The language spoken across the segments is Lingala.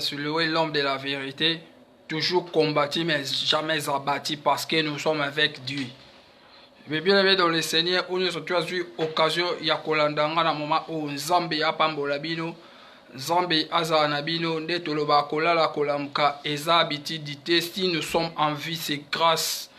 Celui l'homme de la vérité, toujours combattu mais jamais abattu parce que nous sommes avec Dieu. Mais bien aimé dans le Seigneur, où nous avons eu l'occasion ya kolandanga na moment où Nzambe a pambola bino, Nzambe aza na bino, nde toloba kolala kolamka eza habitude si nous sommes en vie, c'est grâce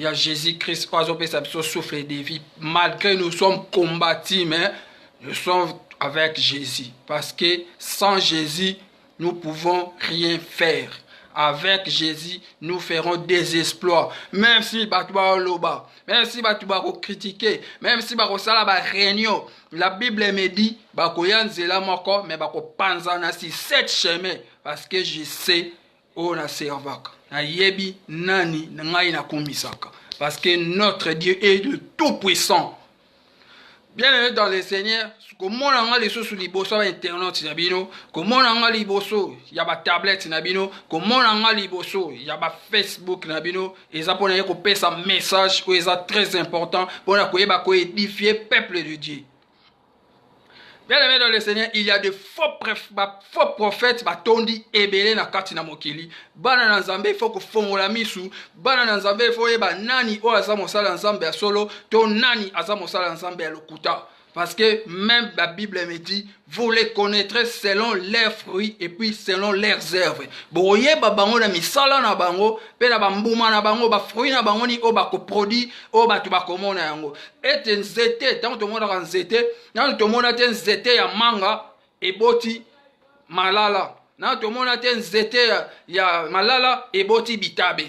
à Jésus-Christ qui souffle de vie. Malgré nous sommes combattus, mais nous sommes avec Jésus. Parce que sans Jésus, nous ne pouvons rien faire. Avec Jésus, nous ferons des exploits. Même si Batouba Loba, même si Batouba critiquer, même si Batouba réunion, la Bible me dit, Bakoyan Zela Moko, mais Bako Panzana si 7 chemins. Parce que je sais où na servaka. Na yebi nani ngai na kumisaka. Parce que notre Dieu est de tout puissant. Bien aimé dans le Seigneur, comment on a les choses sur les bossos internet nabino, comment on a les bossos, il y a ba tablette nabino, comment on a les bossos, il y a ba Facebook nabino, et ça pour nous passer un message qui est très important pour nous édifier le peuple de Dieu. Bien aimé dans le Seigneur, il y a de faux prophètes, batondi ebele na kati na mokili. Bana na Nzambe, il faut que fongola misu. Bana na Nzambe, il faut yeba nani o azamo sala Nzambe solo, to nani azamo sala Nzambe lokuta. Parce que même la Bible me dit, vous les connaîtrez selon leurs fruits et puis selon leurs œuvres. Boye ba bango na misala na bango, pe na bambuma na bango, ba fruits na bango ni o ba ko produit, o ba tu ba komona yango. Et nzete, tant to mona nzete, tant to mona ten nzete ya manga e boti malala. Na to mona ten nzete ya malala e boti bitabe.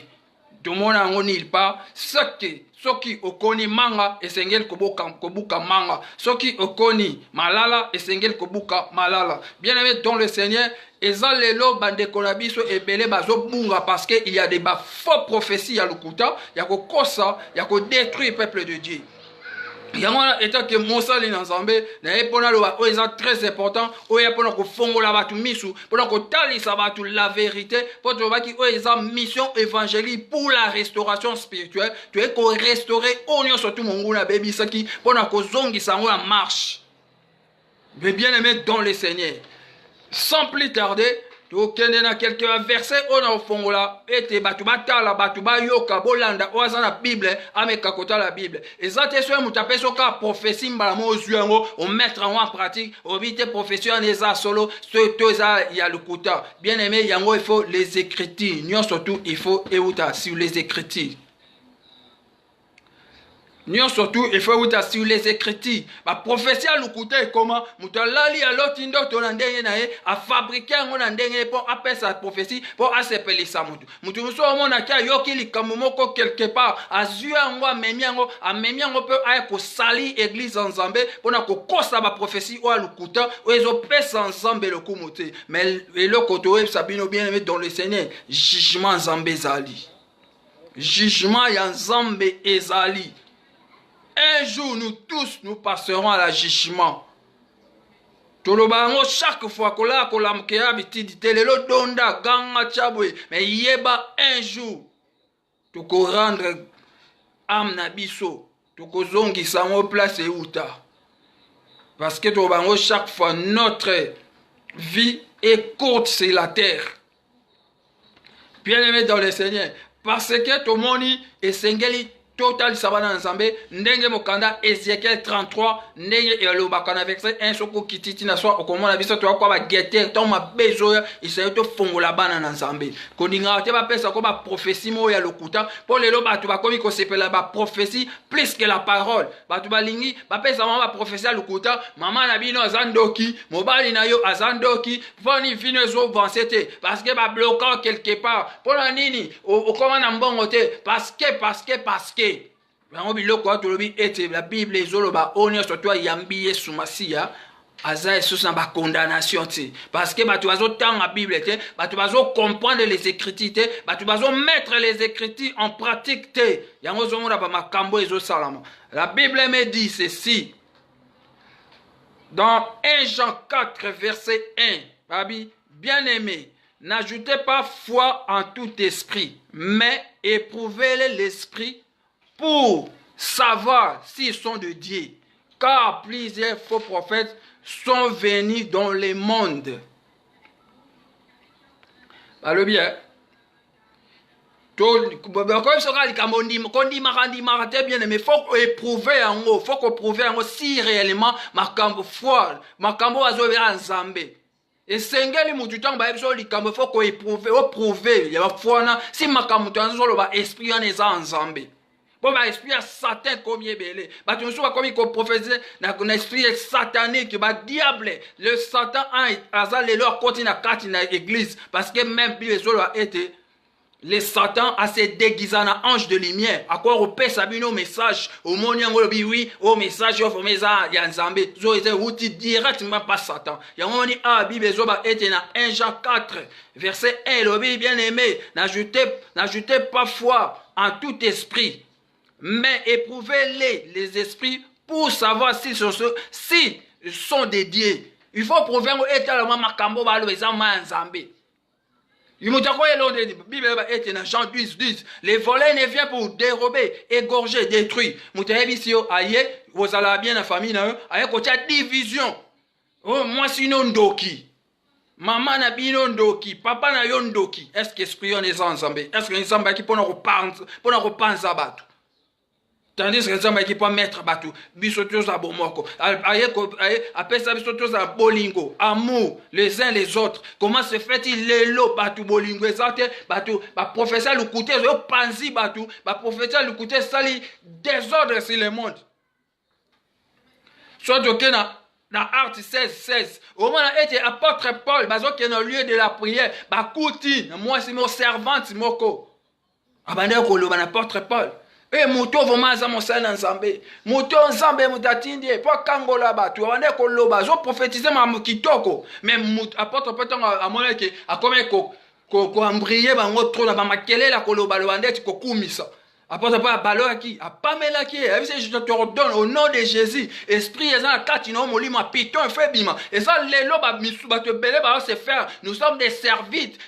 To mona yango ni pas soki okoni manga esengel kobuka manga. Soki okoni malala esengel kobuka malala. Bien aimé dans le Seigneur, eza lelo bande konabiso ebele bazo bunga parce que il y a des faux prophéties à l'ukuta, ya ko kosa, ya ko détruire le peuple de Dieu. Yamana étant que Moussa li Nzambe na epona loba o eza très important o ya pona ko fongola batu misu pona ko talisa batu la vérité pour to baki o eza mission évangélique pour la restauration spirituelle tu es ko restaurer onyo surtout monguna bebi saki pona ko zongi sango la marche. Mais bien aimé dans le Seigneur, sans plus tarder, tu na quelques versets on a fongola ete batubata la batuba yoka bolanda oza na Bible ameka kota la Bible ezate so mutape soka prophétie mbala mo zuango on mettre en pratique obite prophétie en eza solo to eza ya lukuta. Bien aimé yango il faut les écritures nyon surtout il faut euta sur les écritures. Nous surtout, il faut vous sur les écritures. La prophétie à l'oukoute est comment? Moutalali à l'autre indo tolandenge nae a fabriquer un ondenge pour appeler sa prophétie pour assepeler sa moutou. Moutou nous sommes mon akia yoki li kamomoko quelque part a zuango a memiango peut aller ko sali église en Zambé pour na ko kosa ba prophétie ou à l'oukoute ou ezo pesa ensemble le kumote. Mais le kotoe sabino bien aimé dans le Seigneur jugement Zambé zali. Jugement ya Zambé ezali. Un jour, nous tous, nous passerons à la jugement. Tolobango chaque fois que la kolamkea bitidite lelo donda ganga chabwe. Mais yeba un jour, tu ko rendre âme na biso, tu ko zongi sango place et uta. Parce que tolobango chaque fois notre vie est courte sur la terre. Bien aimé dans le Seigneur, parce que tout le monde est sengeli. Total sabana Nzambe ndenge mokanda Ezekiel 33 ndenge elobakana verset 1 soko kititi na swa okomona biso to kwa ba geter to mabezo isayo to fongola bana na Nzambe kodinga te ba pesa ko ba prophétie mo ya lokuta pour lelo batu ba komi ko sepela ba prophétie plus que la parole batu balingi ba pesa mama ba prophétie lokuta mama na bino azandoki mobali na yo azandoki voni vinezo vansete parce que ba bloquant quelque part pour la nini o komana mbongo te parce que la Bible est surtout yambi sumasiya aza sous na condamnation parce que batu bazo tang la Bible te batu bazo comprendre les écritures batu bazo mettre les écritures en pratique te yango zomona ba makambo ezo salama. La Bible me dit ceci dans 1 Jean 4 verset 1 babi bien-aimé, n'ajoutez pas foi en tout esprit mais éprouvez l'esprit pour savoir s'ils sont de Dieu, car plusieurs faux prophètes sont venus dans le monde. Alors bien. Comme ça, bien aimé, faut éprouver en haut, faut qu'on prouve en haut si réellement makambo foi, makambo azobe nzambe. Et sengeli mutu tang ba ebiso likambo faut qu'on prouver, ya foi si makambo tanzo lo ba esprit en eza nzambe. Bon ba esprit à Satan comme yebele. Ba tu sois comme ko prophétiser na esprit satanique, ba diable, le Satan a azal leur côté na kati na église parce que même les autres a été les Satan a se déguisé en ange de lumière. À quoi on peut s'abonner au message. Au monde, oui, au message, au message, il y a un zambé. Zo est outil directement pas Satan. Il y a un ah, Bible, zoba était dans 1 Jean 4, verset 1, le bien aimé. N'ajoutez pas foi en tout esprit, mais éprouvez les esprits pour savoir si sont dédiés. Il faut prouver étalement makambo ba le zamba nzambe. Jean 10, 10. Les volets ne viennent pour dérober, égorger, détruire. Vous allez bien la famille, côté division. Oh, moi, sinon, ndoki. Maman na bino ndoki, papa na yo ndoki. Est-ce que l'esprit est ensemble? Est-ce que l'ensemble qui peut nous repenser à battre? Tandis que les qui peuvent mettre bateau, bisotos à bomoko, après ça bisotos à bolingo, amour les uns les autres. Comment se fait-il les lots bateau bolingo exact bateau, bah professeur le côté yo panzi bateau, bah professeur le côté sali désordre sur le monde. Soit que dans Actes 16, au moment où était apôtre Paul, bah qui est dans le lieu de la prière, bah kouti, moi c'est mon servante moko. Abandé ko lo apôtre Paul. E moto vraiment za mosala nzambe moto nzambe mutatindi po kangola batu wane ko loba zo prophétiser ma kitoko même apôtre peut-on amona ke akome ko embriller bango trop na ba makelela ko loba lo wande ko kumisa apôtre pas balora qui a pamela qui je te ordonne au nom de Jésus esprit ezana kati no molimo piton fait bima et ça les loba misu ba te belé ba se faire nous sommes des serviteurs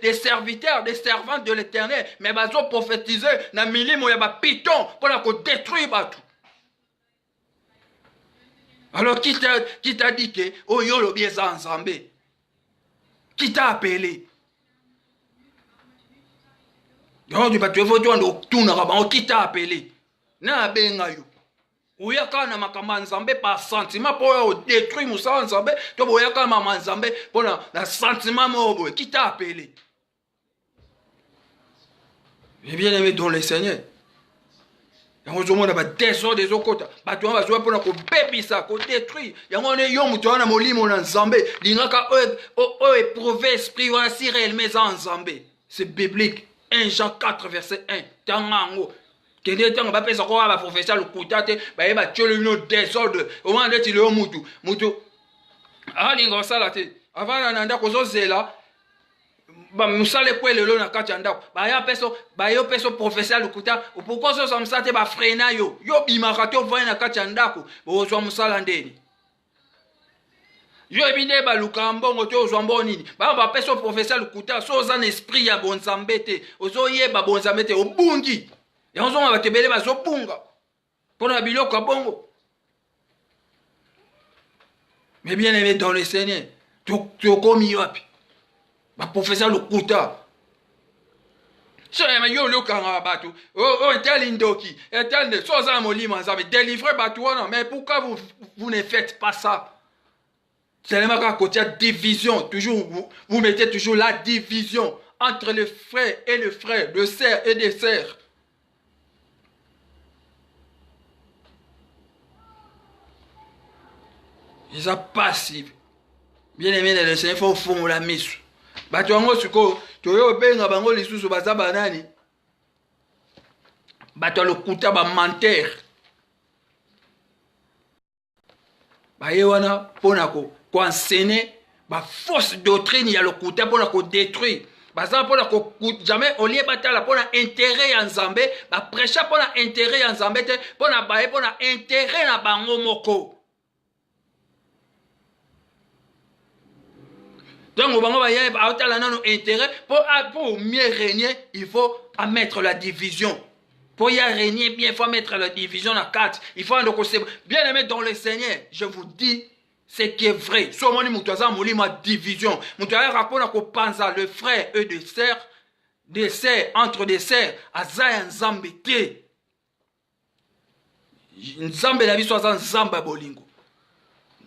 des serviteurs des servants de l'Éternel mais ba zo prophétiser na milimo ya ba piton pour la ko détruire ba tout. Alors qui t'a dit que oh yo lo bien ça ensemble qui t'a appelé? Non, tu vas te voir, tu vas qui t'a appelé. Na benga yo. Ouyaka na makamba nzambe par sentiment pour détruire moussa nzambe. Tu ouyaka na nzambe pour na sentiment mo qui t'a appelé. Mais bien aimé dans le Seigneur. Yango zo mona ba désordre des okota. Ba tu va jouer pour na ko bebisa ko détruire. Yango ne yo mutu na molimo na nzambe. Lingaka o éprouver esprit wa si réellement nzambe. C'est biblique. 1 Jean 4, verset 1. Tangango. Kende tango ba pesa ko ba professeur le kutate ba yeba tcholo no désordre. Au moment d'être le mutu. Ah lingo salate. Avant nanda ko zo zela. Ba musale ko lelo na kati ndako. Ba yo peso professeur le kuta. Pourquoi so samsate ba frena yo. Yo bimaka to voye na kati ndako. Bo zo musala ndeni. Yo ebine ba lukambongo to ozwambo nini ba peso professeur lukuta so za esprit ya bonzambete ozo yeba bonzambete obungi ya ozo ba tebele ba zo bunga pona biloko bongo. Mais bien aimé dans le Seigneur tu komi wapi ba professeur lukuta so ya yo lokanga batu oh indoki etel so za molima nzambe délivrer batu wana. Mais pourquoi vous ne faites pas ça? C'est à côté de division. Toujours, vous mettez toujours la division entre les frères et les frères, de sœurs et des sœurs. Ils sont passifs. Bien aimé dans le Seigneur, il faut fondre la mise. Bah, tu as un suko, tu as un peu de les sous baza banani. Bah, tu as le couteau ba menteur. Bah, yewana ponako. Pour enseigner la fausse doctrine, il y a le côté pour détruire. Parce que jamais on lié batala pour intérêt en Zambé, ba prêcher pour intérêt en Zambé, pour intérêt na bango moko. Donc au bango ba yé ba otala na intérêt pour mieux régner, il faut mettre la division. Pour y régner bien, il faut mettre la division à 4. Il faut bien aimé dans le Seigneur, je vous dis. ce qui est vrai. So moni mutuaza molima division. Mutuaza rapona ko panza le frère et des sœurs entre des sœurs azaya nzambe te. Nzambe na biso aza nzamba bolingo.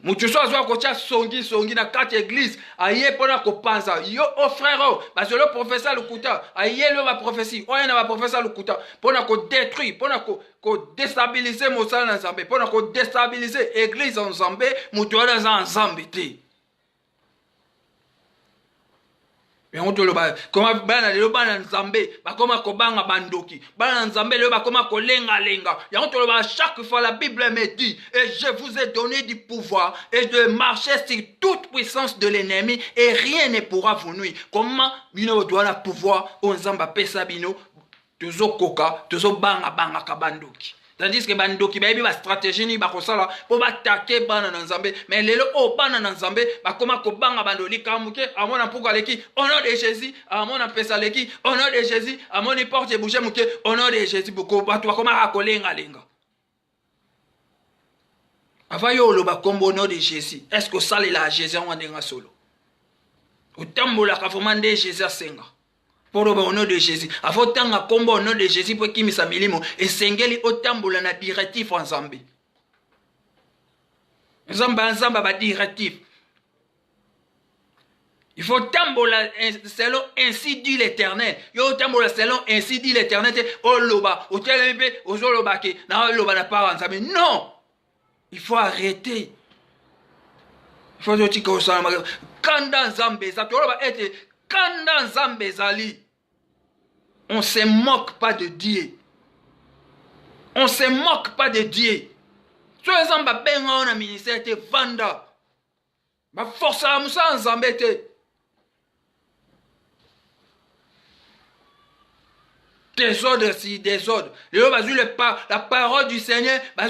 Mutu so azwa kocha songi na kati église aye pona ko panza yo o frère parce que le professeur lukuta aye le ba prophétie oya na ba professeur lukuta pona ko détruire pona ko déstabiliser mosala na nzambe pona ko déstabiliser église en nzambe mutu ala za nzambe te. Yango toloba koma bana lelo bana nzambe bakoma kobanga bandoki bana nzambe lelo bakoma kolenga lenga. Yango toloba chaque fois la Bible me dit et je vous ai donné du pouvoir et de marcher sur toute puissance de l'ennemi et rien ne pourra vous nuire. Comment bino doit na pouvoir on nzamba pesa bino tozo koka tozo banga ka bandoki. Tandis que bandoki ba yebi ba stratégie ni ba kosala po ba attaquer bana na nzambe mais lelo o bana na nzambe bakoma ko banga bandoli kamuke amona pourquoi leki au nom de Jésus amona pesa leki au nom de Jésus amoni porte bouger muke au nom de Jésus boko batu bakoma akolenga lenga avayo lo ba kombo au nom de Jésus est-ce que ça la Jésus on ndenga solo utambola ka vraiment de Jésus senga pour au nom de Jésus. Avant tant à combat au nom de Jésus pour qui misa milimo et sengeli otambola na directif en Zambie. Nzamba ba directif. Il faut tambola selon ainsi dit l'Éternel. Yo tambola selon ainsi dit l'Éternel. Oh loba, o telembe, o zoloba ke na loba na pas Nzambe. Non. Il faut arrêter. Il faut dire que ça kanda Nzambe ça to loba ete kanda Nzambe zali. On ne se moque pas de Dieu. On ne se moque pas de Dieu. Si on a un ministère, c'est Vanda. Ma force à Moussa en Zambété. Désordre si désordre. La parole du Seigneur, la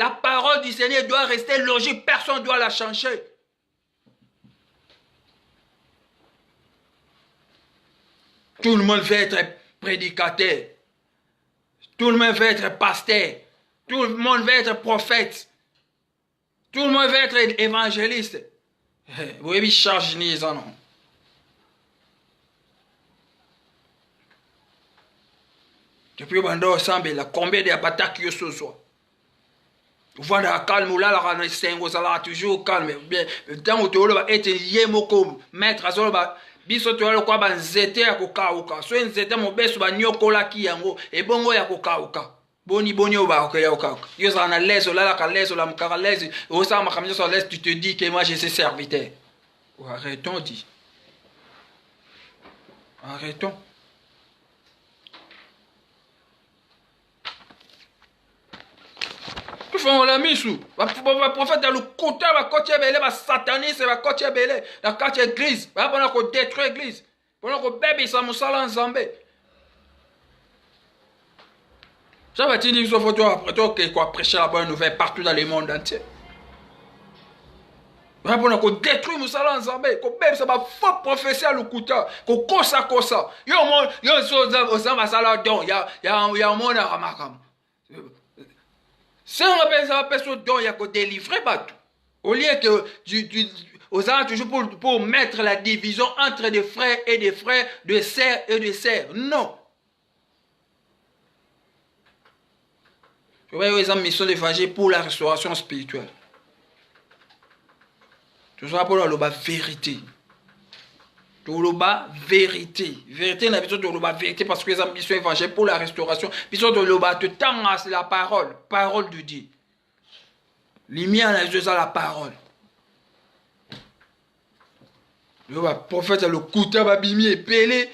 parole du Seigneur doit rester logique. Personne ne doit la changer. Tout le monde veut être prédicateur. Tout le monde veut être pasteur. Tout le monde veut être prophète. Tout le monde veut être évangéliste. Vous voyez, charge ni ça non. Depuis Bando Sambe, la combien de batailles que ce soit. Vous voyez, la calme, là, la sengo, ça là, toujours calme. Bien, le temps où tu vas être yémoko, maître, à biso toyalo kwa banzete ya kokauka so nzete mobeso banyokola ki yango ebongo ya kokauka boni oba okaya kokauka yo za na leso la ka leso la mukara leso o sa makamisa sur leso tu te dis que moi je suis serviteur. Arrêtons dit. Arrêtons. La misu va prophète dans le côté va côté belé va sataniste va côté belé la côté église va pendant qu'on détruit église pendant qu'on bébé ça musala nzambe ça va dire sauf toi après toi que quoi prêcher la bonne nouvelle partout dans le monde entier va pendant qu'on détruit musala nzambe qu'on bébé ça va faux prophétie à l'ukuta qu'on kosa yo so ça va sala don ya mona ramakam. Si on appelle ça personne dont il y a qu'à délivrer bateau. Au lieu que aux gens toujours pour mettre la division entre des frères et des frères, de sœurs et de sœurs. Non. Je vais vous mission d'évangile pour la restauration spirituelle. Toujours pour la vérité. Toloba vérité. Vérité n'a besoin de toloba vérité parce que les ambitions évangéliques pour la restauration. Besoin de toloba te tanga c'est la parole. Parole de Dieu. Lumière n'a besoin de la parole. Le prophète le couteau va bimi et pelé.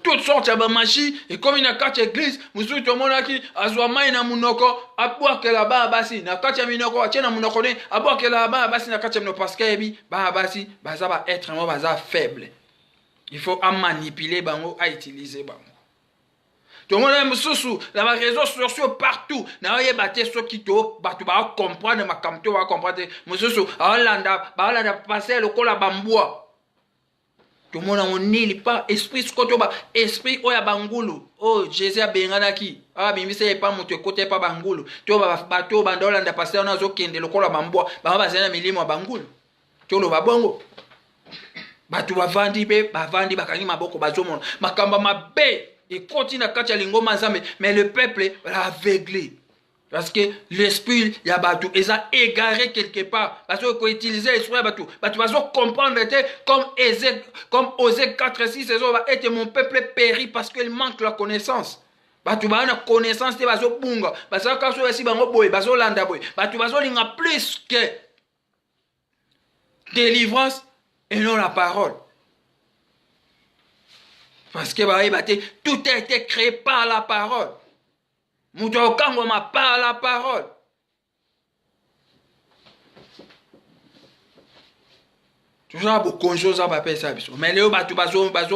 Toutes sortes de magie. Et comme il y a quatre églises, monsieur tout le monde qui a zoama ina munoko a boire que là-bas basi na quatre minoko a tiena munoko ne a boire que là-bas basi na quatre minoko parce que bi ba basi ba ça va être moi ba faible. Il faut à manipuler bango à utiliser bango. Tout le monde aime sous la réseaux sociaux partout. Na oye baté ceux qui to batu ba comprendre ma kamto va comprendre monsieur sous alanda ba passer le cola bamboa. tout le monde a nil pas esprit côté ba esprit oya bangulu oh Jésus a benganaki ah bimise pas mon côté pas bangulu to ba bato bandola nda passer on azo kende lokola bambwa ba bazana milimo bangulu to lo babongo bato bavandi be bavandi bakangi maboko bazomona makamba mabe et continue à kacha lingoma nzambe mais le peuple l'a aveuglé. Parce que l'esprit, il y a bateau, ils ont égaré quelque part. Parce qu'on utilise l'esprit bateau. Bateau, parce qu'on comprendre comme Osée 4, 6, et mon peuple périt parce qu'il manque la connaissance. Bateau, bah, la connaissance, c'est bateau bunga. Parce que quand on est bango boy, bateau landa boy. Bateau, il y a plus que délivrance et non la parole. Parce que bah, tout a été créé par la parole. Moutokango m'a par la parole. Toujours beaucoup de choses à faire ça. Mais là, tu vas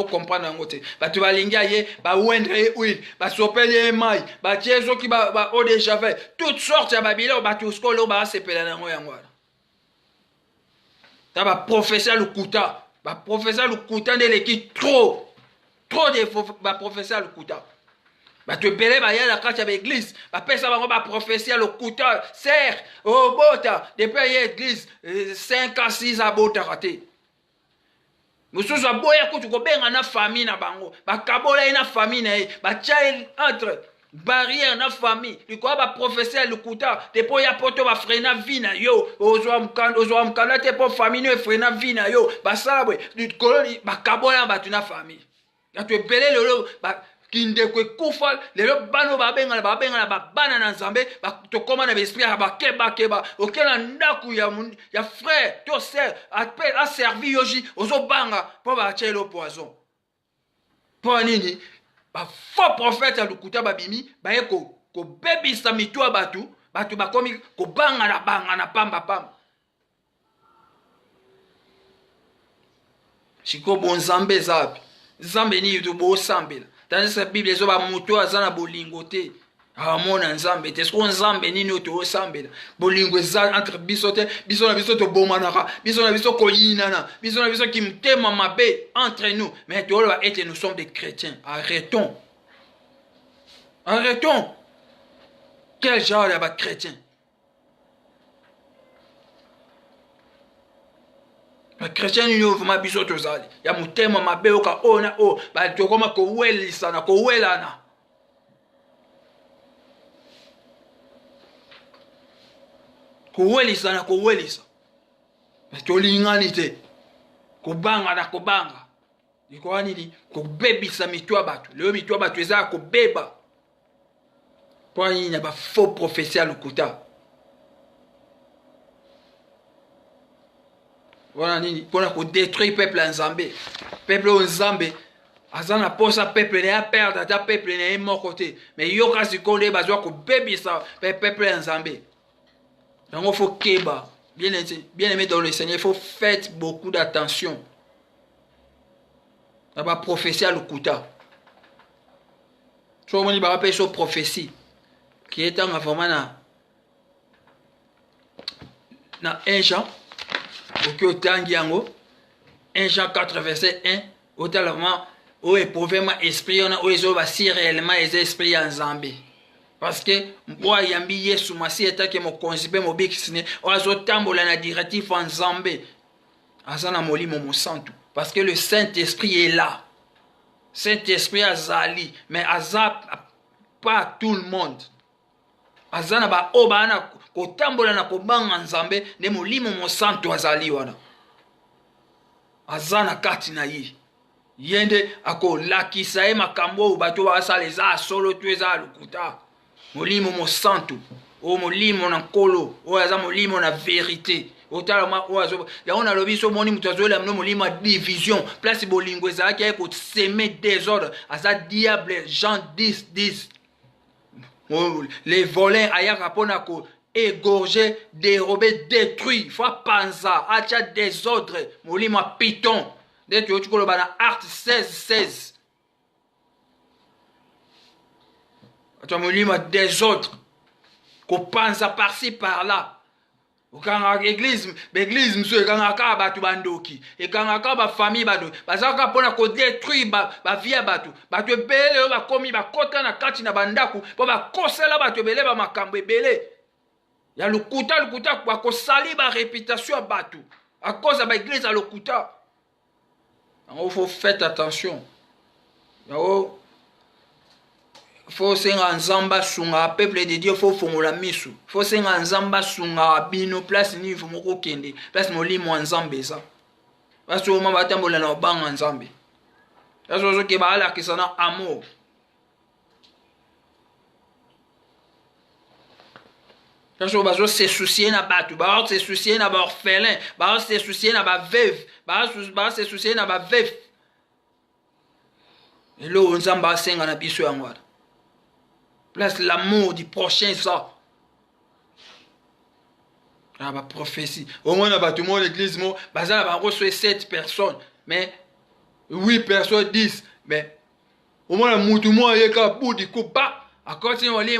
comprendre un côté. Tu vas lingayer, tu vas ouendre huile, tu vas sopeler maille, tu vas tirer ce qui va au déjà fait. Toutes sortes de Babylone, tu vas scolo, tu vas se péler dans le monde. Tu vas professer le kouta. Tu vas professer le kouta de l'équipe trop de professeurs le kouta. Tu peux aller à la carte avec l'église. Ça va prophétie le couteau. Serre, au bota. Depuis l'église, 5 à 6 à bota raté. Nous sommes à boya quand tu connais une famille na bango. Kabola une famille na. Child entre barrière na famille. Tu connais prophétie le couteau. Depuis ya poto va freiner vie na yo. Ozo mkanda te pour famille no freiner vie na yo. Ça ouais. Tu connais kabola tu na famille. Tu peux aller le kindekwe kufal lelo bano babenga bana na nzambe to koma na esprit ba keba okela ndaku ya frère to sœur a servi yoji ozo banga po ba chelo poison po nini ba faux prophète lukuta babimi ba eko ko bebisa mitwa batu bakomi ko banga na pamba shiko bon nzambe zapi nzambe ni to bo sambela. Tandis que la Bible est là, moto azana bolingote. Ah mon nzambe, est-ce qu'on nzambe ni noto sambe. Bolingo entre bisote, bisote bomanaka, biso koyinana, biso qui mtema mabe entre nous. Mais tu dois être nous sommes des chrétiens. Arrêtons. Quel genre de chrétien? Les chrétiens nous vraiment biso tozali. Ya mutema mabe oka ona o ba tokoma ko welisa na ko welana. Ko welisa. Mais tolingani te. Ko banga. Iko anini ko bebisa mitwa batu. Leo mitwa batu eza ko beba. Pour y a ba faux prophétie à lukuta. Voilà nini pour détruire peuple nzambe. Peuple nzambe azana posa peuple ne a perdre ta peuple ne est mort côté. Mais yo kasi konde bazwa ko bebisa peuple nzambe. Donc il faut keba. Bien aimé dans le Seigneur, il faut faire beaucoup d'attention. Ça va prophétie à lukuta. So moni ba rappelle sur prophétie qui est en vraiment na 1 Jean. Ok, autant yango 1 Jean 4 verset 1 autant où éprouver ma esprit on a où si réellement les esprits en Zambie parce que moi yambi Yesu masi eta que mo consibe mo bikisine ozo tambola na directif en Zambie azana molimo mo santo parce que le Saint-Esprit est là. Saint-Esprit azali mais azap pas tout le monde azana ba obana kotambola na kobanga nzambe ne molimo mo santo azali wana azana kati na ye yende ako lakisa e makambo bato basala eza solo tu eza lukuta molimo mo santo o molimo na nkolo o aza molimo na vérité otalama o azo ya on a lobi so moni mutu azola mno molimo a division place bolingo eza ki ko semer désordre aza diable Jean 10:10 les voleurs ayaka pona ko égorger, dérober, détruire. Faut panza, acha désordre. Molima piton. Dès que tu connais Acte 16:16. Acha molima désordre. Ko panza par-ci par-là. okanga église monsieur ekangaka bato bandoki ekangaka ba famille bato bazaka pona ko détruire ba vie bato ebele bakomi bakota na kati na bandaku po bakosela bato ebele ba makambo ebele ya lokuta bakosali ba réputation ya bato à cause de ba église ya lokuta. Il faut faire attention. Il faut senga nzamba sunga peuple de Dieu faut fongola misu. Faut senga nzamba sunga bino place ni faut moko kende. Place molimo nzambe ça. Parce que mama batambola na banga nzambe. Parce que ke ba ala kisana amour. Parce que bazo se soucier na batu, bazo se soucier na ba orphelin, bazo se soucier na ba veuve, bazo se soucier na ba veuve. Et là, on s'en bat senga na biso yango. Place l'amour du prochain ça. Ah bah prophétie. Au moins na tout le monde l'église mo, bazala ba reçoit 7 personnes, mais 8 personnes 10, mais au moins la mutu mo yeka pour du coup pas. À continuer on lit,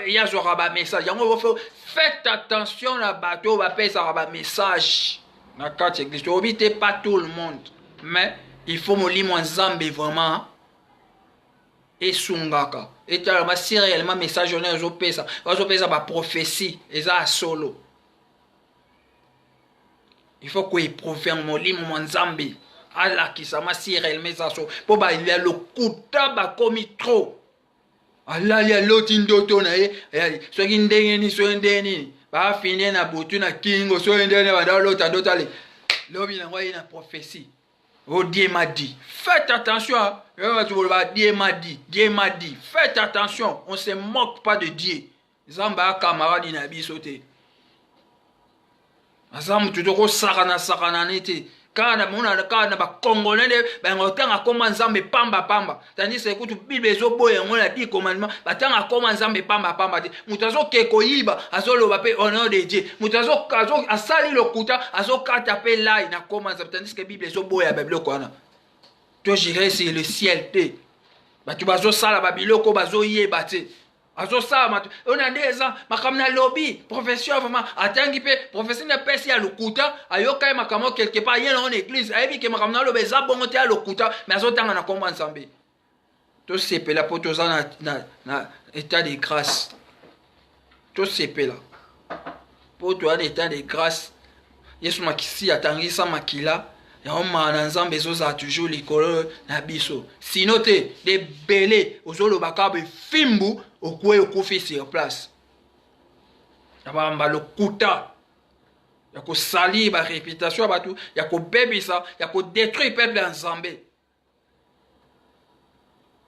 il y a genre ba message. Yango faites attention na bateau va payer ça ba message. Na carte église, obité pas tout le monde, mais il faut me lire mon zambe vraiment. Et sungaka et tellement si réellement message on est au pesa ba prophétie et ça solo il faut qu'on éprouve mon limo mon nzambe ala qui ça ma si réellement ça so pour ba il y a le kuta ba komi trop ala ya lotindo to na ye so ki ndenge ni so ndeni ba finir na butu na kingo so ndeni ba da lota dotale lobi na ngwa ina prophétie. Oh, Dieu m'a dit. Faites attention. Dieu m'a dit. Dieu m'a dit. Faites attention. On ne se moque pas de Dieu. Zamba camarade inabi sauté. Zamba tu dois sakana nete. Kana ba congolais ben autant a comment nzambe pamba tandis que écoute bible ezo boya on a dit commandement batanga a comment nzambe pamba mutazo keko yiba azolo bape au nom de Dieu mutazo kazo asali lokuta azo kata pe lai na comment tandis que bible ezo boya bible ko na to j'irai sur le ciel te batu bazo sala babiloko bazo yeba te azo sala on a des ans makamna lobby professeur vraiment atangi pe professeur na pesi ya lokuta ayoka makamo quelque part yena en église ayebi ke makamna lobe za bongo te ya lokuta mais azo tanga na komba nsambe to sepela po to za na état de grâce to sepela po to en état de grâce yesu makisi atangisa makila ya oma na nzambe ezoza toujours likolo na biso sino te de belé ozoloba be fimbu okwe okufi sur place yabamba lokuta ya ko sali ba réputation batu ya ko bebisa ya ko détruire peuple en nzambe.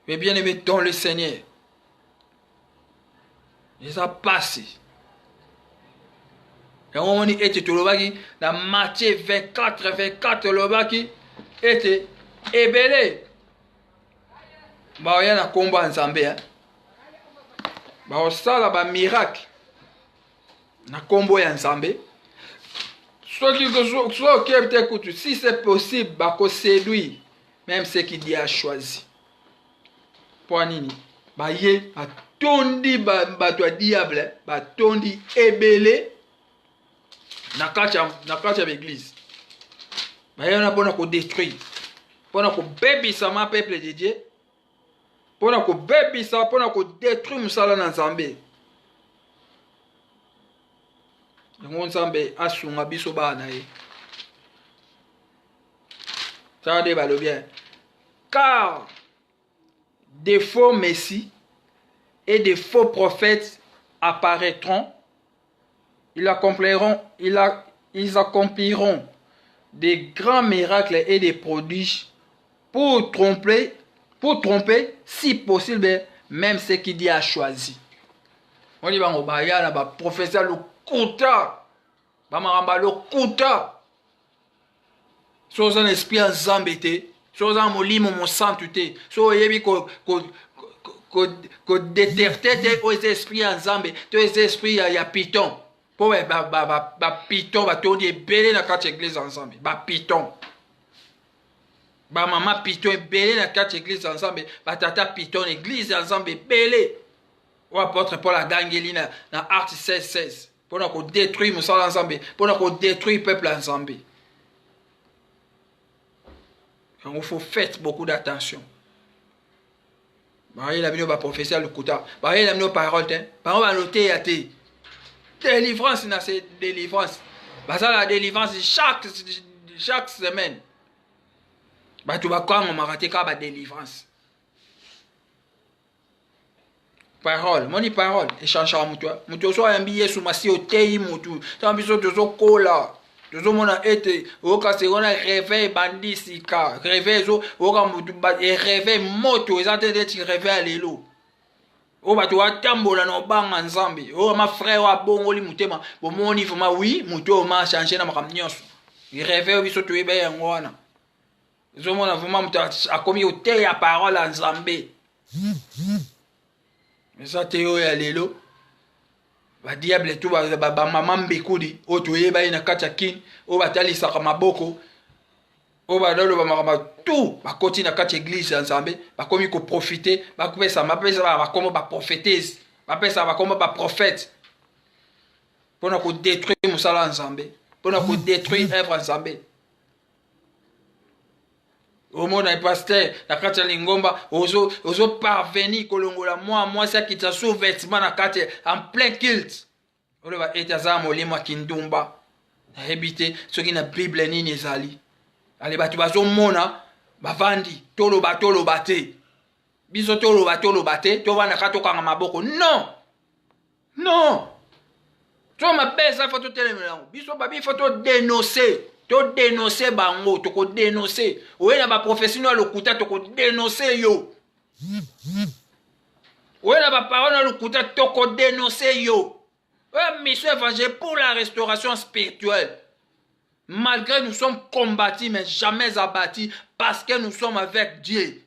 Mais bien aimé dans le Seigneur ils a passé on dit était tolobaki dans Matthieu 24 lobaki était ebelé ba ya na komba nzambe ba osala ba miracle na kombo ya nzambe si c'est possible ba ko séduire même ceux qui Dieu a choisi pour nini ba ye ba tondi ba to diable ba tondi ebelé na kacha l'église ba yana pona ko détruire pona ko bebisa ma peuple de Dieu pona ko bebisa pona ko détruire musala na nzambe ngo nzambe asunga biso bana ye ça de balo bien car des faux messies et des faux prophètes apparaîtront. Ils accompliront des grands miracles et des prodiges pour tromper, si possible, même ceux qui Dieu a choisi. On dit que professeur le kuta, bamaramba le kuta, soit un esprit en zambete, soit un molimo mon santé, soit yebi ko déterter aux esprits en zambe, tous les esprits ya piton. Pour ba piton ba tondi belé na quatre églises ensemble ba piton ba maman piton belé na quatre églises ensemble ba tata piton église ensemble belé ou apôtre Paul a gangeli na Acte 16:16 pour détruire mosala nzambe, pour détruire le peuple nzambe. Il faut faire beaucoup d'attention. Il y a une prophétie à l'écouta. Il y a une parole. Parole va noter à tes. Délivrance, c'est délivrance. Ça la délivrance chaque semaine. Tu vas quand on m'a raté la délivrance. Parole, mon parole, échange à moi. Moi, soit un billet sous ma si au tei mutu. Tant pis de zo cola. De zo mona été. Au cas c'est on a réveil bandit sika. Réveil zo. Au cas mutu réveil moto. Ils ont été réveil à l'élo. Au bas tu as tambola no bang ensemble. Oh ma frère wa bon oli mutema. Bon mon niveau ma oui mutu ma changer na makamnyos. Il réveil biso tu ebe yangwana. Zo mona vraiment mutu a commis au tei à parole ensemble. Mais ça théo ya lelo ba diable tout ba maman mbekudi o to yeba ina kacha kin o batali saka maboko o ba dolo ba makama tout ba koti na kacha église ensemble ba komi ko profiter ba kopesa mapesa ba komo ba prophétesse ba pesa ba komo ba prophète pour na ko détruire musala ensemble pour na ko détruire œuvre ensemble. Au monde un pasteur, la carte lingomba, ozo parvenir kolongola moi ça qui t'a sous vêtement na carte en plein kilt. On va être à molima kindumba. Habité ce qui na Bible ni nezali. Allez ba tu vas au mona ba vandi tolo bate. Biso tolo bate, to wana kato kanga maboko. Non. Non. Tu m'appelles ça faut te télémélango. Biso babi faut te dénoncer. Tu dénoncer bango, tu ko dénoncer. Oué na ba professionnel le kuta tu ko dénoncer yo. Oué na ba parole le kuta tu ko dénoncer yo. Mission évangile pour la restauration spirituelle. Malgré nous sommes combattus mais jamais abattus parce que nous sommes avec Dieu.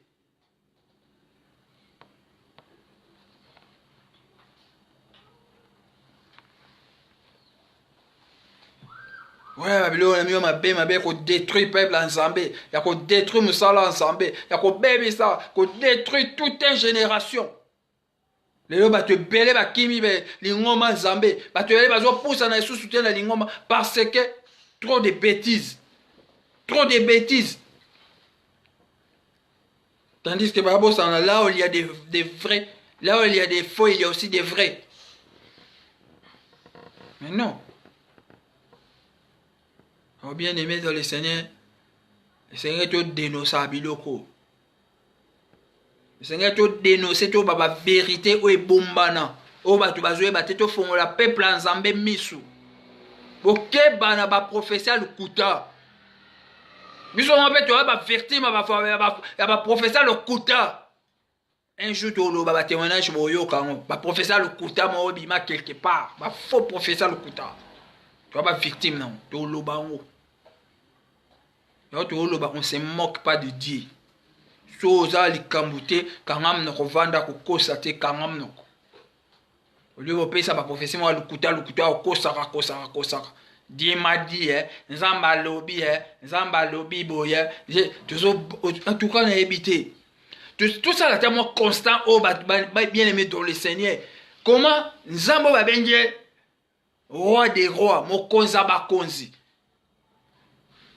Ouais, Babylone, ma bé, qu'on détruit le peuple ensemble. Il y a qu'on détruit le salaire ensemble. Il y a qu'on bébé ça, qu'on détruit toute une génération. Les gens te belé, ba kimi, l'ingoma ensemble. Ba te belé, ba zo pousse en sous soutien de l'ingoma parce que trop de bêtises. Trop de bêtises. Tandis que Babo, là où il y a des vrais, là où il y a des faux, il y a aussi des vrais. Mais non. Oh, bien aimé dans le Seigneur te dénonce à biloko. Le Seigneur te dénonce to baba vérité ou e bombana. O ba tu bazoué ba te font la peuple ensemble misu. Ok bana ba professeur le kuta. Biso on peut toi ba victime ba professeur le kuta. Un jour to lo ba témoignage moyo kango ba professeur le kuta mo bima quelque part. Ba faux professeur le kuta. Tu vas pas victime non. To lo bango. On ne se moque pas de Dieu. Soza li kambute kangam no kovanda ko kosa te kangam no. Au lieu de payer sa prophétie moi le kuta kosa. Dieu m'a dit nzamba lobi boye. En tout cas on a évité. Tout ça là tellement constant au bien aimé dans le Seigneur. Comment nzambo va benje roi des rois mo konza ba konzi.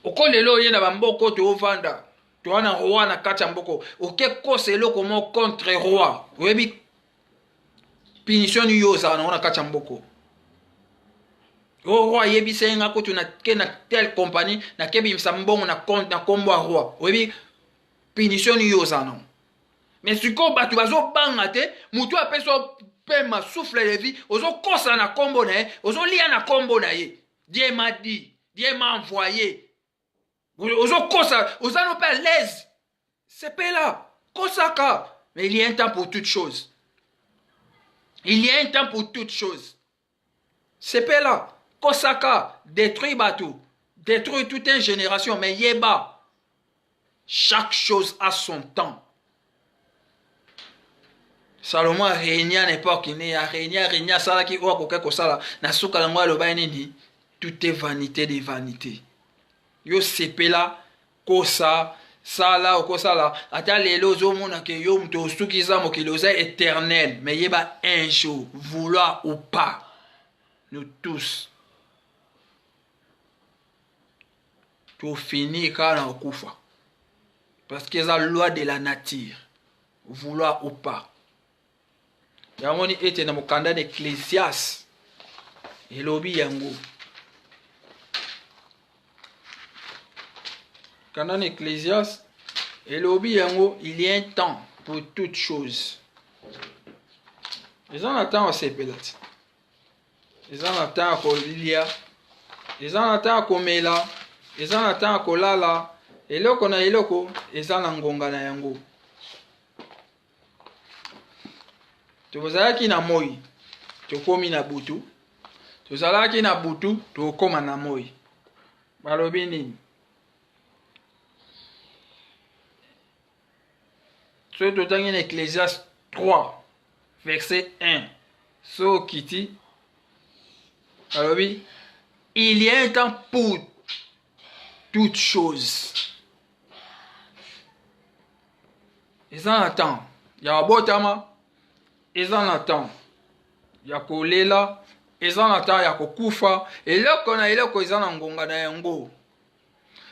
Okolelo yena bamboko to ovanda to wana roi na kati ya mboko oke kose eloko mo contre roi webi punition yo za na kati ya mboko o roi yebi senga ko na ke na telle compagnie na kebi msambongo na compte na kombo roi webi punition yo za na mais siko batu bazo banga te mutu apeso pema souffle de vie ozo kosa na kombo na ye ozo lia na kombo na ye. Dieu m'a dit, Dieu m'a envoyé. Aux autres, aux pas à l'aise. C'est pas là. Kosaka. Mais il y a un temps pour toutes choses. Il y a un temps pour toutes choses. C'est pas là. Kosaka. Détruit Batou. Détruit toute une génération. Mais Yeba. Chaque chose a son temps. Salomon a régné à l'époque. Il a régné à ça qui oua kokeko sala. Nasuka langwa lo bainini. Tout est vanité des vanités. Yo sepela kosa sala o kosa la ata lelo zo mona ke yo mto sukiza mokilo za éternel mais yeba un jour vouloir ou pas nous tous. Pour finir quand on kufa. Parce que c'est la loi de la nature. Vouloir ou pas. Yamoni était dans mon candidat d'Ecclésias. Et l'obi yango. Candidat d'Ecclésias. Et l'obi yango, il y a un temps pour toutes choses. Ils ont un temps à s'épeler. Ils ont un temps à colia. Ils ont un temps à komela. Ils ont un temps à kolala. Et là qu'on a eloko, ils ont un ngonga na yango. Tozalaki na moi, tokomi na butu. Tozalaki na butu, tokoma na moi. Balobi nini? So totangi na Ecclésias 3, verset 1. So kiti. Balobi, il y a un temps pour toutes choses. Ils en attendent. Il y a un beau temps. Ils en attendent. Il y a kolela. Ils en attendent. Il y a kokufa. Et là qu'on a ils en ngonga na yango.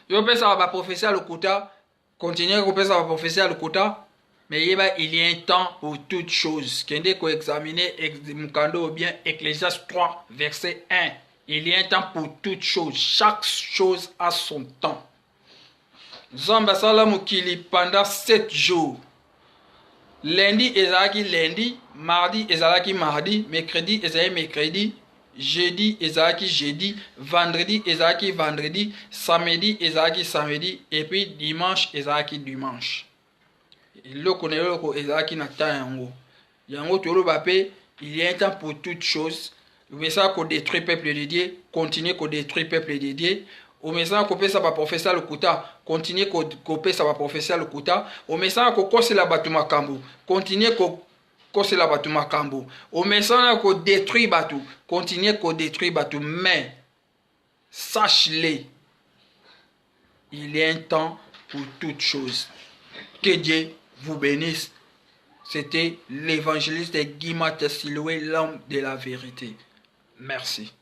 Yo pesa ba professeur le kota. Continuez ko pesa ba professeur le kota. Mais il y a un temps pour toutes choses. Kende ko examiner mukando bien Ecclésias 3 verset 1. Il y a un temps pour toutes choses. Chaque chose a son temps. Zamba salamu kili pendant 7 jours. Lundi ezalaki lundi, mardi ezalaki mardi, mercredi ezalaki mercredi, jeudi ezalaki jeudi, vendredi ezalaki vendredi, samedi ezalaki samedi, et puis dimanche ezalaki dimanche. Loko na loko ezalaki na temps yango. Yango toloba pe, il y a un temps pour toutes choses. Mais ça qu'on détruit peuple de Dieu, continue qu'on détruit peuple de Dieu. Au message qu'on peut ça va professeur le kuta, continue qu'on peut ça va professeur le kuta. Au message qu'on cause la batuma kambu, continue qu'on cause la batuma kambu. Au message qu'on détruit batou, continue qu'on détruit batou. Mais sache-le, il y a un temps pour toutes choses. Que Dieu vous bénisse. C'était l'évangéliste Guy Matassiloué, l'homme de la vérité. Merci.